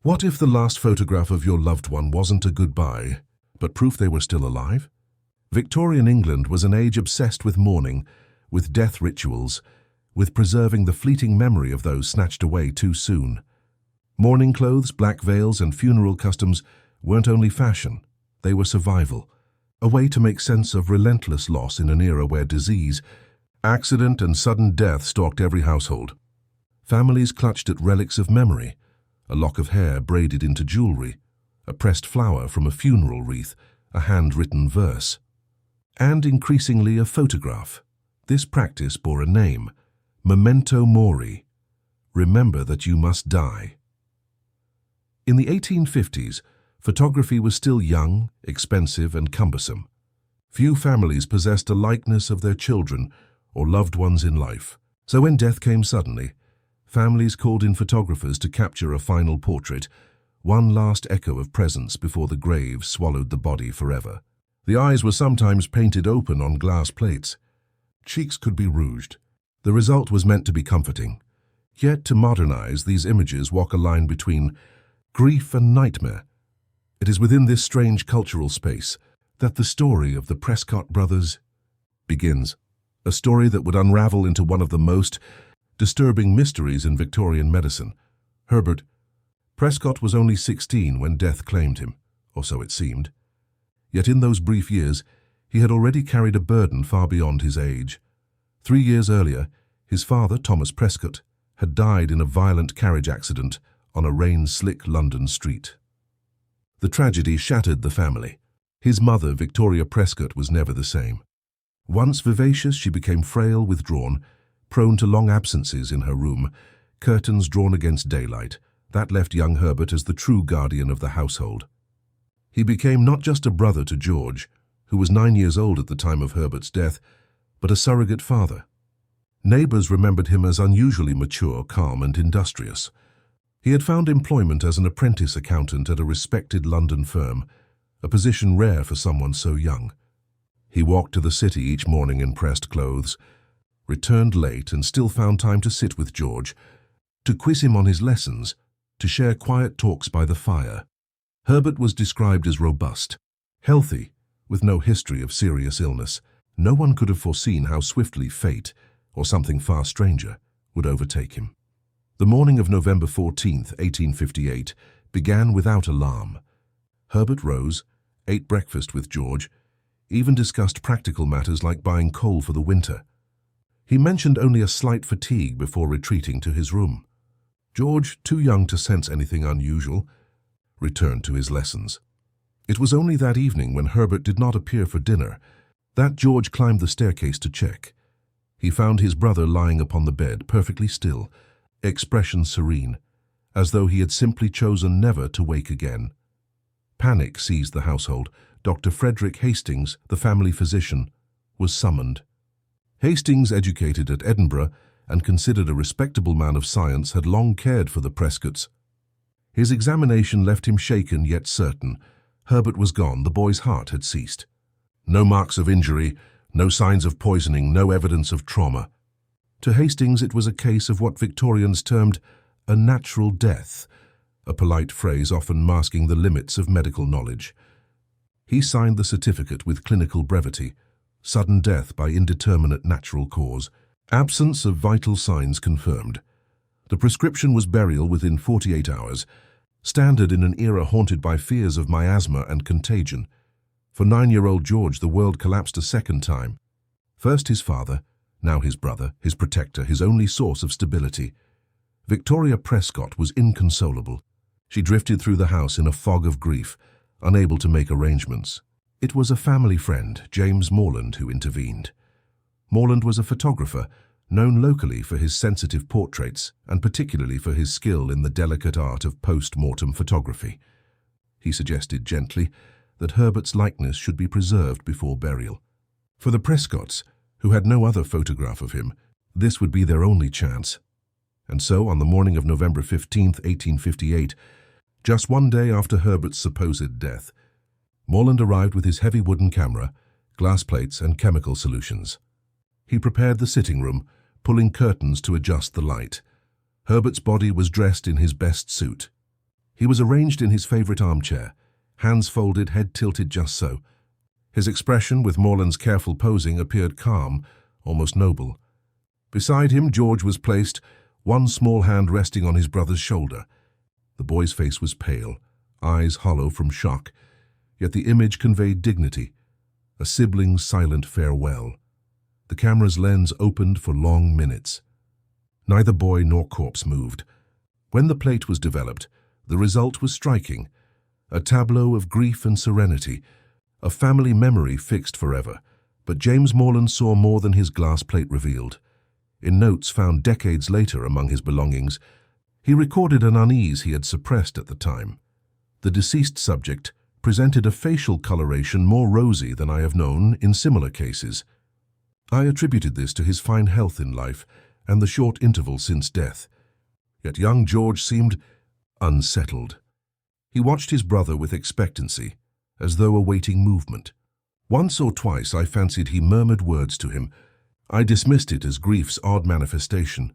What if the last photograph of your loved one wasn't a goodbye, but proof they were still alive? Victorian England was an age obsessed with mourning, with death rituals, with preserving the fleeting memory of those snatched away too soon. Mourning clothes, black veils, and funeral customs weren't only fashion, they were survival, a way to make sense of relentless loss in an era where disease, accident, and sudden death stalked every household. Families clutched at relics of memory, a lock of hair braided into jewelry, a pressed flower from a funeral wreath, a handwritten verse, and increasingly a photograph. This practice bore a name, memento mori, remember that you must die. In the 1850s, photography was still young, expensive, and cumbersome. Few families possessed a likeness of their children or loved ones in life. So when death came suddenly, families called in photographers to capture a final portrait, one last echo of presence before the grave swallowed the body forever. The eyes were sometimes painted open on glass plates. Cheeks could be rouged. The result was meant to be comforting. Yet to modernize, these images walk a line between grief and nightmare. It is within this strange cultural space that the story of the Prescott brothers begins, a story that would unravel into one of the most disturbing mysteries in Victorian medicine. Herbert Prescott was only 16 when death claimed him, or so it seemed. Yet in those brief years, he had already carried a burden far beyond his age. 3 years earlier, his father, Thomas Prescott, had died in a violent carriage accident on a rain-slick London street. The tragedy shattered the family. His mother, Victoria Prescott, was never the same. Once vivacious, she became frail, withdrawn, prone to long absences in her room, curtains drawn against daylight. That left young Herbert as the true guardian of the household. He became not just a brother to George, who was 9 years old at the time of Herbert's death, but a surrogate father. Neighbors remembered him as unusually mature, calm, and industrious. He had found employment as an apprentice accountant at a respected London firm, a position rare for someone so young. He walked to the city each morning in pressed clothes, returned late, and still found time to sit with George, to quiz him on his lessons, to share quiet talks by the fire. Herbert was described as robust, healthy, with no history of serious illness. No one could have foreseen how swiftly fate, or something far stranger, would overtake him. The morning of November 14, 1858, began without alarm. Herbert rose, ate breakfast with George, even discussed practical matters like buying coal for the winter. He mentioned only a slight fatigue before retreating to his room. George, too young to sense anything unusual, returned to his lessons. It was only that evening, when Herbert did not appear for dinner, that George climbed the staircase to check. He found his brother lying upon the bed, perfectly still, expression serene, as though he had simply chosen never to wake again. Panic seized the household. Dr. Frederick Hastings, the family physician, was summoned. Hastings, educated at Edinburgh and considered a respectable man of science, had long cared for the Prescotts. His examination left him shaken yet certain. Herbert was gone. The boy's heart had ceased. No marks of injury, no signs of poisoning, no evidence of trauma. To Hastings, it was a case of what Victorians termed a natural death, a polite phrase often masking the limits of medical knowledge. He signed the certificate with clinical brevity: sudden death by indeterminate natural cause, absence of vital signs confirmed. The prescription was burial within 48 hours, standard in an era haunted by fears of miasma and contagion. For 9-year-old George, the world collapsed a second time. First his father, now his brother, his protector, his only source of stability. Victoria Prescott was inconsolable. She drifted through the house in a fog of grief, unable to make arrangements. It was a family friend, James Morland, who intervened. Morland was a photographer, known locally for his sensitive portraits and particularly for his skill in the delicate art of post-mortem photography. He suggested gently that Herbert's likeness should be preserved before burial. For the Prescotts, who had no other photograph of him, this would be their only chance. And so, on the morning of November 15, 1858, just one day after Herbert's supposed death, Morland arrived with his heavy wooden camera, glass plates, and chemical solutions. He prepared the sitting room, pulling curtains to adjust the light. Herbert's body was dressed in his best suit. He was arranged in his favorite armchair, hands folded, head tilted just so. His expression, with Morland's careful posing, appeared calm, almost noble. Beside him, George was placed, one small hand resting on his brother's shoulder. The boy's face was pale, eyes hollow from shock, yet the image conveyed dignity, a sibling's silent farewell. The camera's lens opened for long minutes. Neither boy nor corpse moved. When the plate was developed, the result was striking, a tableau of grief and serenity, a family memory fixed forever. But James Morland saw more than his glass plate revealed. In notes found decades later among his belongings, he recorded an unease he had suppressed at the time. The deceased subject presented a facial coloration more rosy than I have known in similar cases. I attributed this to his fine health in life and the short interval since death. Yet young George seemed unsettled. He watched his brother with expectancy, as though awaiting movement. Once or twice I fancied he murmured words to him. I dismissed it as grief's odd manifestation,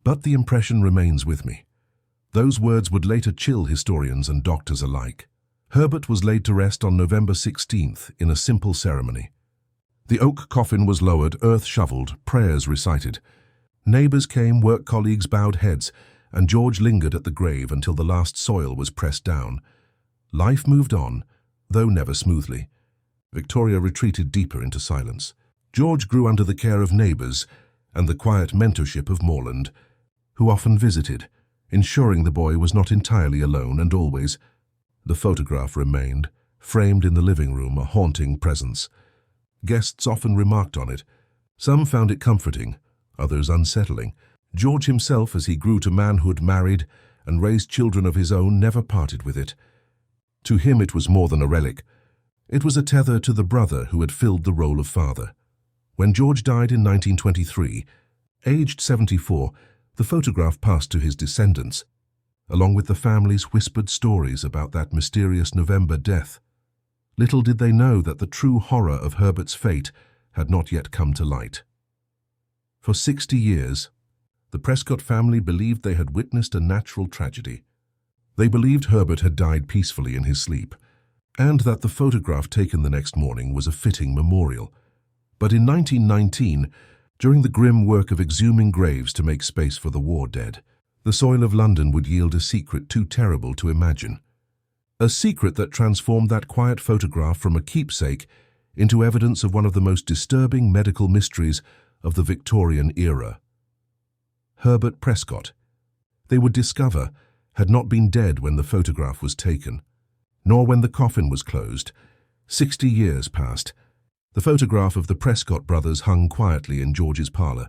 but the impression remains with me. Those words would later chill historians and doctors alike. Herbert was laid to rest on November 16th in a simple ceremony. The oak coffin was lowered, earth shoveled, prayers recited. Neighbors came, work colleagues bowed heads, and George lingered at the grave until the last soil was pressed down. Life moved on, though never smoothly. Victoria retreated deeper into silence. George grew under the care of neighbors and the quiet mentorship of Morland, who often visited, ensuring the boy was not entirely alone, and always. The photograph remained, framed in the living room, a haunting presence. Guests often remarked on it. Some found it comforting, others unsettling. George himself, as he grew to manhood, married, and raised children of his own, never parted with it. To him it was more than a relic. It was a tether to the brother who had filled the role of father. When George died in 1923, aged 74, the photograph passed to his descendants, along with the family's whispered stories about that mysterious November death. Little did they know that the true horror of Herbert's fate had not yet come to light. For 60 years, the Prescott family believed they had witnessed a natural tragedy. They believed Herbert had died peacefully in his sleep, and that the photograph taken the next morning was a fitting memorial. But in 1919, during the grim work of exhuming graves to make space for the war dead, the soil of London would yield a secret too terrible to imagine. A secret that transformed that quiet photograph from a keepsake into evidence of one of the most disturbing medical mysteries of the Victorian era. Herbert Prescott, they would discover, had not been dead when the photograph was taken, nor when the coffin was closed. 60 years passed. The photograph of the Prescott brothers hung quietly in George's parlor,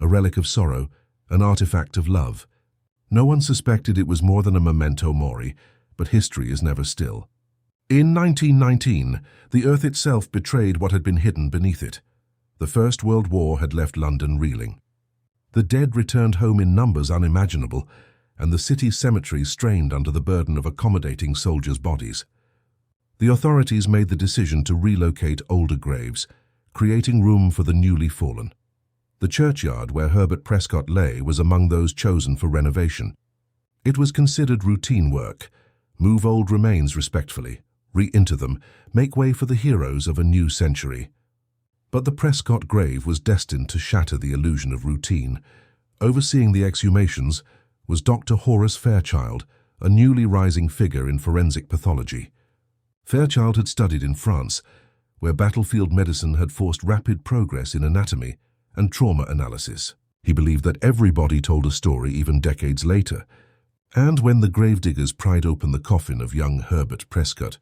a relic of sorrow, an artifact of love. No one suspected it was more than a memento mori, but history is never still. In 1919, the earth itself betrayed what had been hidden beneath it. The First World War had left London reeling. The dead returned home in numbers unimaginable, and the city's cemeteries strained under the burden of accommodating soldiers' bodies. The authorities made the decision to relocate older graves, creating room for the newly fallen. The churchyard where Herbert Prescott lay was among those chosen for renovation. It was considered routine work. Move old remains respectfully, re-inter them, make way for the heroes of a new century. But the Prescott grave was destined to shatter the illusion of routine. Overseeing the exhumations was Dr. Horace Fairchild, a newly rising figure in forensic pathology. Fairchild had studied in France, where battlefield medicine had forced rapid progress in anatomy and trauma analysis. He believed that every body told a story even decades later, and when the gravediggers pried open the coffin of young Herbert Prescott,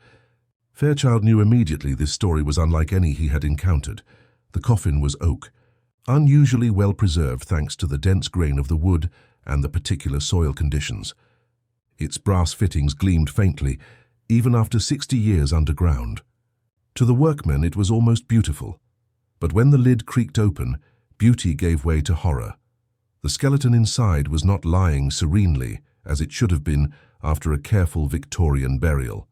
Fairchild knew immediately this story was unlike any he had encountered. The coffin was oak, unusually well preserved thanks to the dense grain of the wood and the particular soil conditions. Its brass fittings gleamed faintly, even after 60 years underground. To the workmen it was almost beautiful, but when the lid creaked open, beauty gave way to horror. The skeleton inside was not lying serenely, as it should have been after a careful Victorian burial.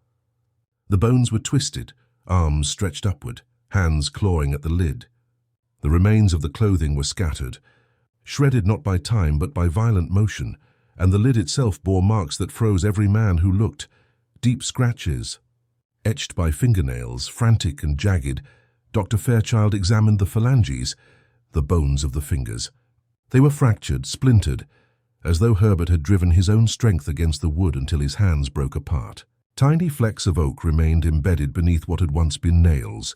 The bones were twisted, arms stretched upward, hands clawing at the lid. The remains of the clothing were scattered, shredded not by time but by violent motion, and the lid itself bore marks that froze every man who looked. Deep scratches, etched by fingernails, frantic and jagged. Dr. Fairchild examined the phalanges, the bones of the fingers. They were fractured, splintered, as though Herbert had driven his own strength against the wood until his hands broke apart. Tiny flecks of oak remained embedded beneath what had once been nails.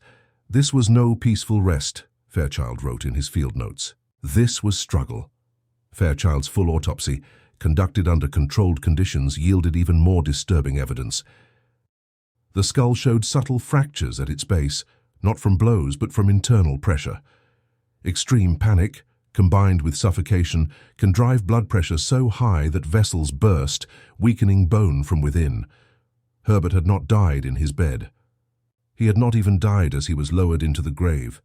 This was no peaceful rest, Fairchild wrote in his field notes. This was struggle. Fairchild's full autopsy, conducted under controlled conditions, yielded even more disturbing evidence. The skull showed subtle fractures at its base, not from blows but from internal pressure. Extreme panic, combined with suffocation, can drive blood pressure so high that vessels burst, weakening bone from within. Herbert had not died in his bed. He had not even died as he was lowered into the grave.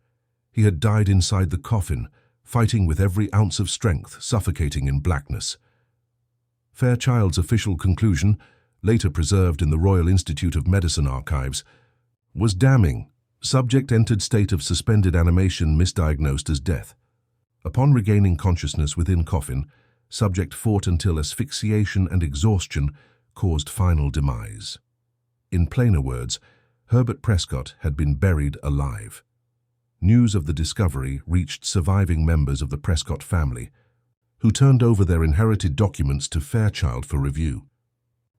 He had died inside the coffin, fighting with every ounce of strength, suffocating in blackness. Fairchild's official conclusion, later preserved in the Royal Institute of Medicine archives, was damning. Subject entered state of suspended animation, misdiagnosed as death. Upon regaining consciousness within coffin, subject fought until asphyxiation and exhaustion caused final demise. In plainer words, Herbert Prescott had been buried alive. News of the discovery reached surviving members of the Prescott family, who turned over their inherited documents to Fairchild for review.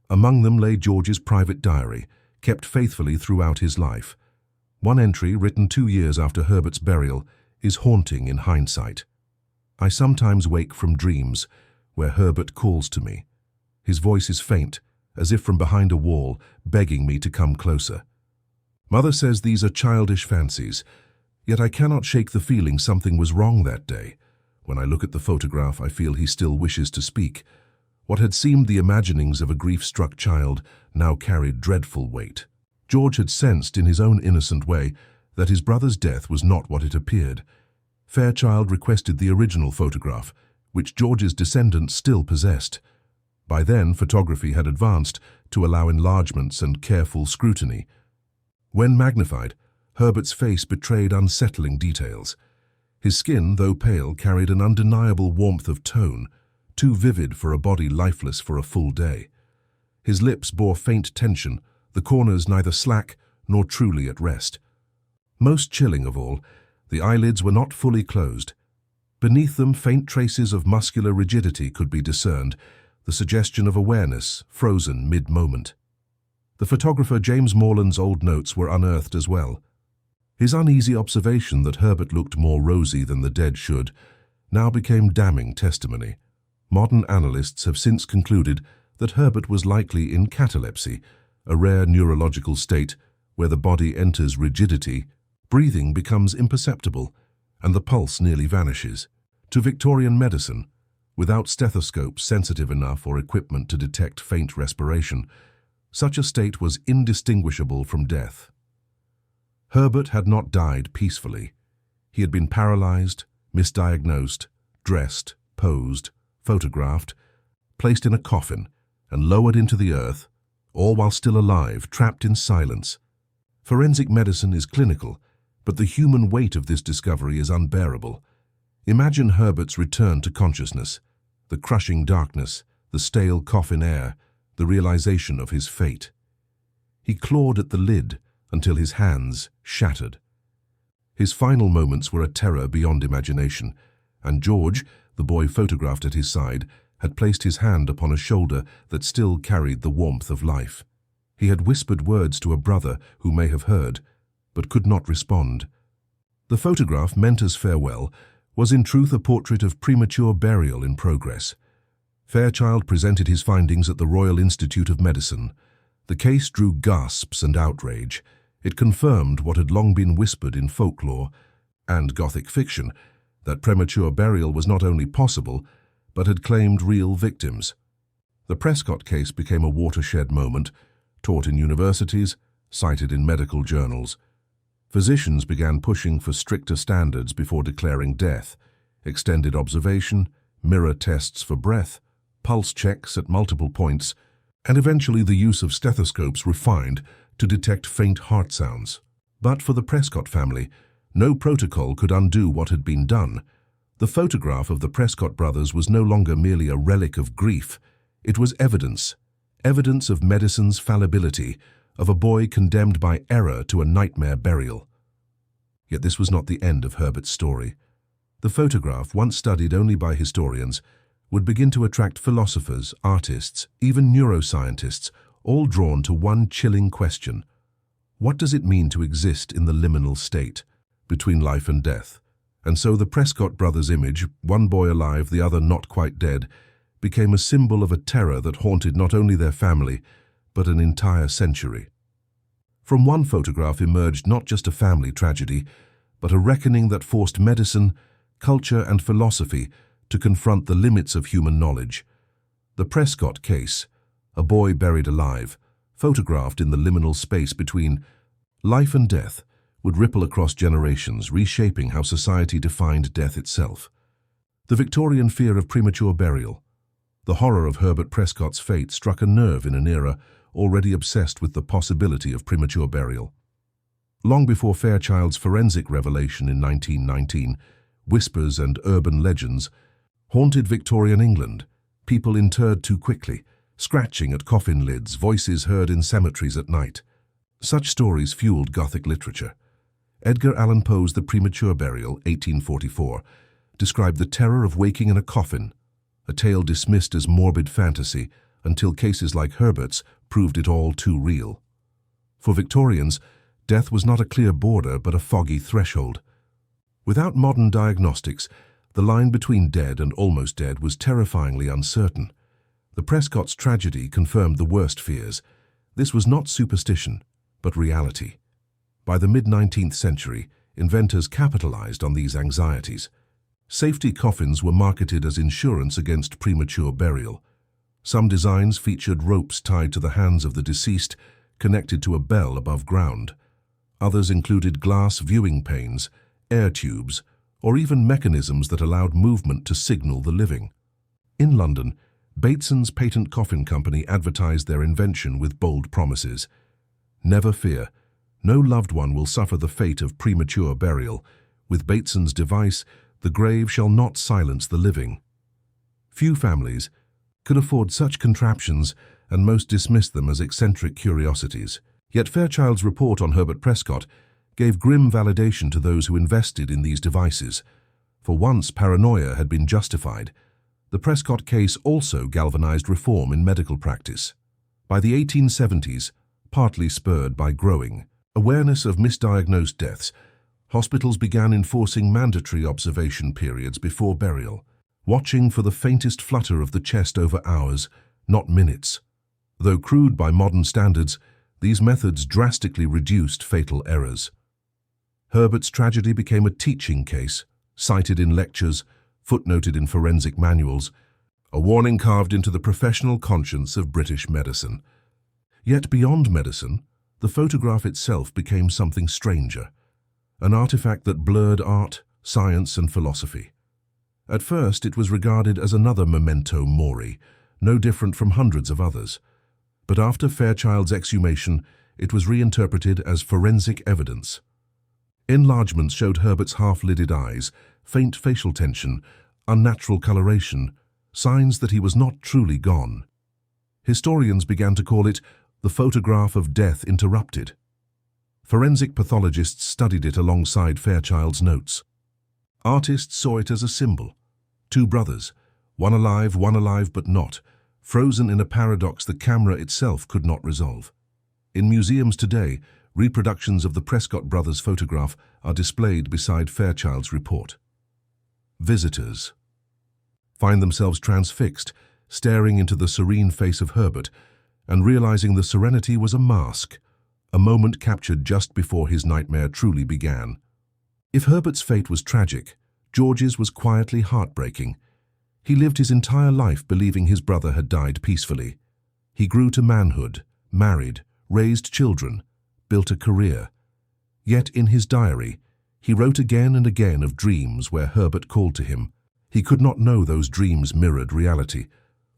Among them lay George's private diary, kept faithfully throughout his life. One entry, written 2 years after Herbert's burial, is haunting in hindsight. I sometimes wake from dreams where Herbert calls to me. His voice is faint, as if from behind a wall, begging me to come closer. Mother says these are childish fancies, yet I cannot shake the feeling something was wrong that day. When I look at the photograph, I feel he still wishes to speak. What had seemed the imaginings of a grief-struck child now carried dreadful weight. George had sensed in his own innocent way that his brother's death was not what it appeared. Fairchild requested the original photograph, which George's descendants still possessed. By then, photography had advanced to allow enlargements and careful scrutiny. When magnified, Herbert's face betrayed unsettling details. His skin, though pale, carried an undeniable warmth of tone, too vivid for a body lifeless for a full day. His lips bore faint tension, the corners neither slack nor truly at rest. Most chilling of all, the eyelids were not fully closed. Beneath them, faint traces of muscular rigidity could be discerned, the suggestion of awareness, frozen mid-moment. The photographer James Morland's old notes were unearthed as well. His uneasy observation that Herbert looked more rosy than the dead should now became damning testimony. Modern analysts have since concluded that Herbert was likely in catalepsy, a rare neurological state where the body enters rigidity, breathing becomes imperceptible, and the pulse nearly vanishes. To Victorian medicine, without stethoscopes sensitive enough or equipment to detect faint respiration, such a state was indistinguishable from death. Herbert had not died peacefully. He had been paralyzed, misdiagnosed, dressed, posed, photographed, placed in a coffin, and lowered into the earth, all while still alive, trapped in silence. Forensic medicine is clinical, but the human weight of this discovery is unbearable. Imagine Herbert's return to consciousness, the crushing darkness, the stale coffin air, the realization of his fate. He clawed at the lid until his hands shattered. His final moments were a terror beyond imagination, and George, the boy photographed at his side, had placed his hand upon a shoulder that still carried the warmth of life. He had whispered words to a brother who may have heard, but could not respond. The photograph, meant as farewell, was in truth a portrait of premature burial in progress. Fairchild presented his findings at the Royal Institute of Medicine. The case drew gasps and outrage. It confirmed what had long been whispered in folklore and Gothic fiction, that premature burial was not only possible, but had claimed real victims. The Prescott case became a watershed moment, taught in universities, cited in medical journals. Physicians began pushing for stricter standards before declaring death: extended observation, mirror tests for breath, pulse checks at multiple points, and eventually the use of stethoscopes refined to detect faint heart sounds. But for the Prescott family, no protocol could undo what had been done. The photograph of the Prescott brothers was no longer merely a relic of grief. It was evidence of medicine's fallibility, of a boy condemned by error to a nightmare burial. Yet this was not the end of Herbert's story. The photograph, once studied only by historians, would begin to attract philosophers, artists, even neuroscientists, all drawn to one chilling question. What does it mean to exist in the liminal state, between life and death? And so the Prescott brothers' image, one boy alive, the other not quite dead, became a symbol of a terror that haunted not only their family, but an entire century. From one photograph emerged not just a family tragedy, but a reckoning that forced medicine, culture, and philosophy to confront the limits of human knowledge. The Prescott case, a boy buried alive, photographed in the liminal space between life and death, would ripple across generations, reshaping how society defined death itself. The Victorian fear of premature burial. The horror of Herbert Prescott's fate struck a nerve in an era already obsessed with the possibility of premature burial. Long before Fairchild's forensic revelation in 1919, whispers and urban legends haunted Victorian England, people interred too quickly, scratching at coffin lids, voices heard in cemeteries at night. Such stories fueled Gothic literature. Edgar Allan Poe's The Premature Burial, 1844, described the terror of waking in a coffin, a tale dismissed as morbid fantasy until cases like Herbert's proved it all too real. For Victorians, death was not a clear border but a foggy threshold. Without modern diagnostics, the line between dead and almost dead was terrifyingly uncertain. The Prescott's tragedy confirmed the worst fears. This was not superstition, but reality. By the mid-19th century, inventors capitalized on these anxieties. Safety coffins were marketed as insurance against premature burial. Some designs featured ropes tied to the hands of the deceased, connected to a bell above ground. Others included glass viewing panes, air tubes, or even mechanisms that allowed movement to signal the living. In London, Bateson's patent coffin company advertised their invention with bold promises. Never fear. No loved one will suffer the fate of premature burial. With Bateson's device, the grave shall not silence the living. Few families could afford such contraptions, and most dismissed them as eccentric curiosities. Yet Fairchild's report on Herbert Prescott gave grim validation to those who invested in these devices. For once paranoia had been justified, the Prescott case also galvanized reform in medical practice. By the 1870s, partly spurred by growing awareness of misdiagnosed deaths, hospitals began enforcing mandatory observation periods before burial, watching for the faintest flutter of the chest over hours, not minutes. Though crude by modern standards, these methods drastically reduced fatal errors. Herbert's tragedy became a teaching case, cited in lectures, footnoted in forensic manuals, a warning carved into the professional conscience of British medicine. Yet beyond medicine, the photograph itself became something stranger, an artifact that blurred art, science, and philosophy. At first, it was regarded as another memento mori, no different from hundreds of others. But after Fairchild's exhumation, it was reinterpreted as forensic evidence. Enlargements showed Herbert's half-lidded eyes, faint facial tension, unnatural coloration, signs that he was not truly gone. Historians began to call it the photograph of death interrupted. Forensic pathologists studied it alongside Fairchild's notes. Artists saw it as a symbol. Two brothers, one alive but not, frozen in a paradox the camera itself could not resolve. In museums today, reproductions of the Prescott brothers' photograph are displayed beside Fairchild's report. Visitors find themselves transfixed, staring into the serene face of Herbert and realizing the serenity was a mask, a moment captured just before his nightmare truly began. If Herbert's fate was tragic, George's was quietly heartbreaking. He lived his entire life believing his brother had died peacefully. He grew to manhood, married, raised children, built a career. Yet in his diary, he wrote again and again of dreams where Herbert called to him. He could not know those dreams mirrored reality.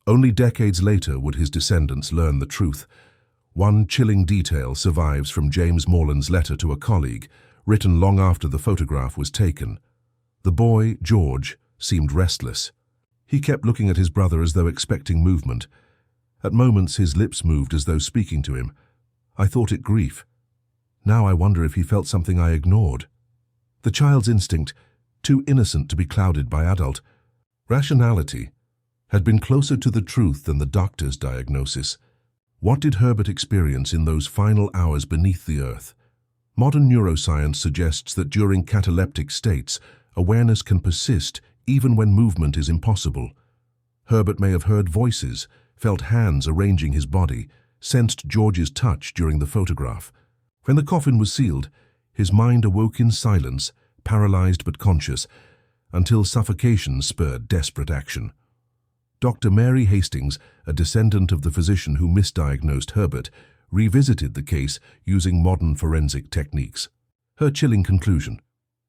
Only decades later would his descendants learn the truth. One chilling detail survives from James Morland's letter to a colleague, written long after the photograph was taken. The boy, George, seemed restless. He kept looking at his brother as though expecting movement. At moments his lips moved as though speaking to him. I thought it grief. Now I wonder if he felt something I ignored. The child's instinct, too innocent to be clouded by adult rationality, had been closer to the truth than the doctor's diagnosis. What did Herbert experience in those final hours beneath the earth? Modern neuroscience suggests that during cataleptic states, awareness can persist even when movement is impossible. Herbert may have heard voices, felt hands arranging his body, sensed George's touch during the photograph. When the coffin was sealed, his mind awoke in silence, paralyzed but conscious, until suffocation spurred desperate action. Dr. Mary Hastings, a descendant of the physician who misdiagnosed Herbert, revisited the case using modern forensic techniques. Her chilling conclusion: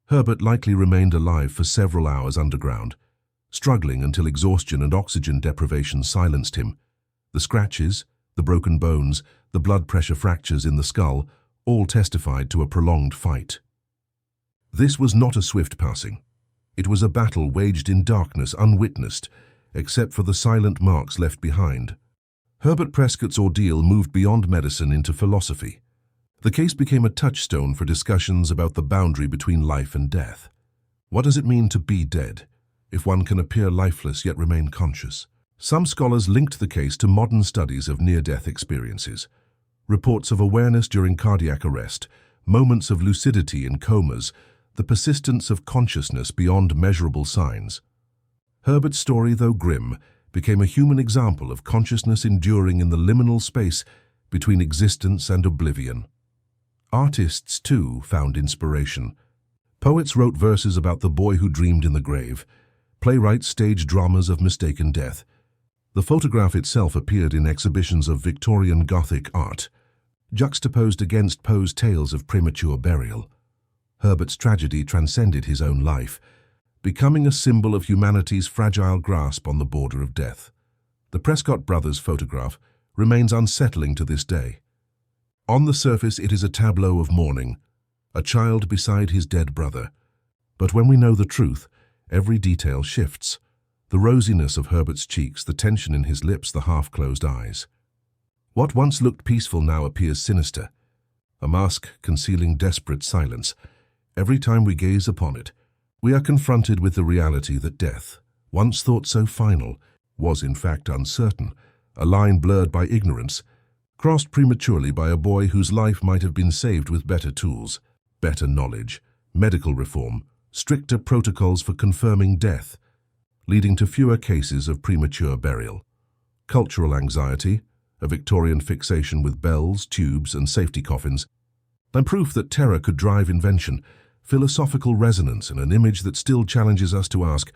Herbert likely remained alive for several hours underground, struggling until exhaustion and oxygen deprivation silenced him. The scratches, the broken bones, the blood pressure fractures in the skull all testified to a prolonged fight. This was not a swift passing. It was a battle waged in darkness, unwitnessed, except for the silent marks left behind. Herbert Prescott's ordeal moved beyond medicine into philosophy. The case became a touchstone for discussions about the boundary between life and death. What does it mean to be dead, if one can appear lifeless yet remain conscious? Some scholars linked the case to modern studies of near-death experiences. Reports of awareness during cardiac arrest, moments of lucidity in comas, the persistence of consciousness beyond measurable signs. Herbert's story, though grim, became a human example of consciousness enduring in the liminal space between existence and oblivion. Artists, too, found inspiration. Poets wrote verses about the boy who dreamed in the grave. Playwrights staged dramas of mistaken death. The photograph itself appeared in exhibitions of Victorian Gothic art, juxtaposed against Poe's tales of premature burial. Herbert's tragedy transcended his own life, becoming a symbol of humanity's fragile grasp on the border of death. The Prescott brothers' photograph remains unsettling to this day. On the surface, it is a tableau of mourning, a child beside his dead brother. But when we know the truth, every detail shifts. The rosiness of Herbert's cheeks, the tension in his lips, the half-closed eyes. What once looked peaceful now appears sinister, a mask concealing desperate silence. Every time we gaze upon it, we are confronted with the reality that death, once thought so final, was in fact uncertain, a line blurred by ignorance, crossed prematurely by a boy whose life might have been saved with better tools, better knowledge, medical reform, stricter protocols for confirming death, leading to fewer cases of premature burial. Cultural anxiety, a Victorian fixation with bells, tubes, and safety coffins, and proof that terror could drive invention, philosophical resonance, and an image that still challenges us to ask,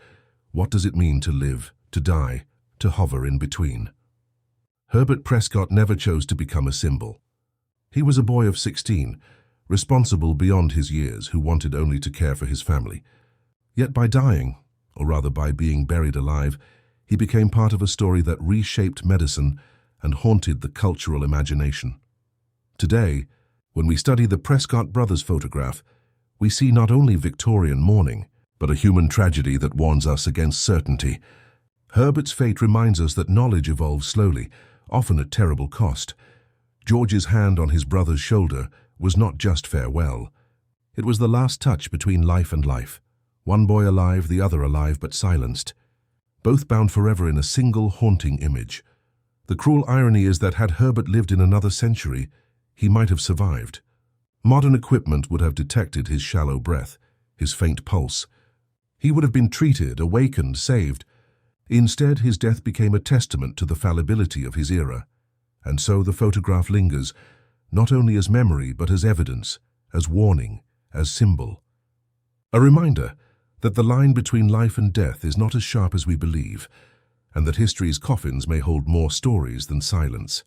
what does it mean to live, to die, to hover in between? Herbert Prescott never chose to become a symbol. He was a boy of 16, responsible beyond his years, who wanted only to care for his family. Yet by dying, or rather by being buried alive, he became part of a story that reshaped medicine and haunted the cultural imagination. Today, when we study the Prescott brothers' photograph, we see not only Victorian mourning, but a human tragedy that warns us against certainty. Herbert's fate reminds us that knowledge evolves slowly, often at terrible cost. George's hand on his brother's shoulder was not just farewell. It was the last touch between life and life. One boy alive, the other alive but silenced. Both bound forever in a single haunting image. The cruel irony is that had Herbert lived in another century, he might have survived. Modern equipment would have detected his shallow breath, his faint pulse. He would have been treated, awakened, saved. Instead, his death became a testament to the fallibility of his era. And so the photograph lingers, not only as memory but as evidence, as warning, as symbol. A reminder that the line between life and death is not as sharp as we believe, and that history's coffins may hold more stories than silence.